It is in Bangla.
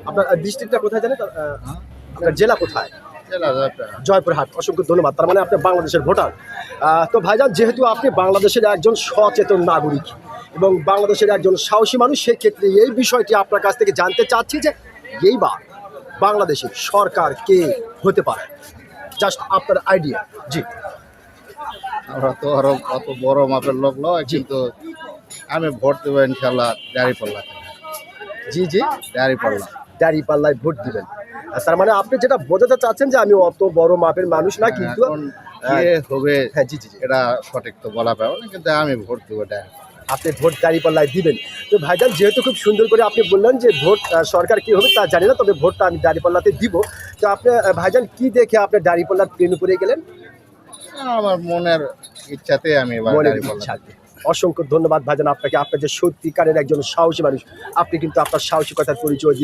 আপনার ডিস্ট্রিক্টটা কোথায় জানেন? আপনার জেলা কোথায়? জেলা জয়পুরহাট। জয়পুরহাট। অসংখ্য ধন্যবাদ। তার মানে আপনি বাংলাদেশের ভোটার। তো ভাইজান, যেহেতু আপনি বাংলাদেশের একজন সচেতন নাগরিক এবং বাংলাদেশের একজন সাহসী মানুষ, সেক্ষেত্রে এই বিষয়টি আপনার কাছ থেকে জানতে চাচ্ছি যে এইবার বাংলাদেশের সরকার কে হতে পারে, জাস্ট আপনার আইডিয়া। জি আমরা তো আরো অত বড় মাপের লোক নয়, কিন্তু আমি ভোট দেবো ইনশাল্লাহ দাঁড়িপাল্লা। জি জি, দাঁড়িপাল্লা। দাঁড়িপাল্লায় ভোট দিবেন। তার মানে আপনি যেটা বোঝাতে চাচ্ছেন যে আমি অত বড় মাপের মানুষ না, কিন্তু এখন কে হবে হ্যাঁ জি জি জি, এটা সঠিক তো বলা পাবো না, কিন্তু আমি ভোট দেবো দাঁড়িপাল্লা। আপনি ভোট দাঁড়িপাল্লায় দিবেন। তো ভাইজান, যেহেতু খুব সুন্দর করে আপনি বললেন যে ভোট সরকার কি হবে তা জানি না, তবে ভোটটা আমি দাঁড়িপাল্লাতে দিব। তো আপনি ভাইজান কি দেখে আপনি দাঁড়িপাল্লার প্রেমে পড়ে গেলেন? আমার মনের ইচ্ছাতে আমি এবার মনের দাঁড়িপাল্লা। ইচ্ছাতে। অসংখ্য ধন্যবাদ ভাইজান আপনাকে। আপনার যে সত্যিকারের একজন সাহসী মানুষ, আপনি কিন্তু আপনার সাহসিকতার পরিচয় দিয়ে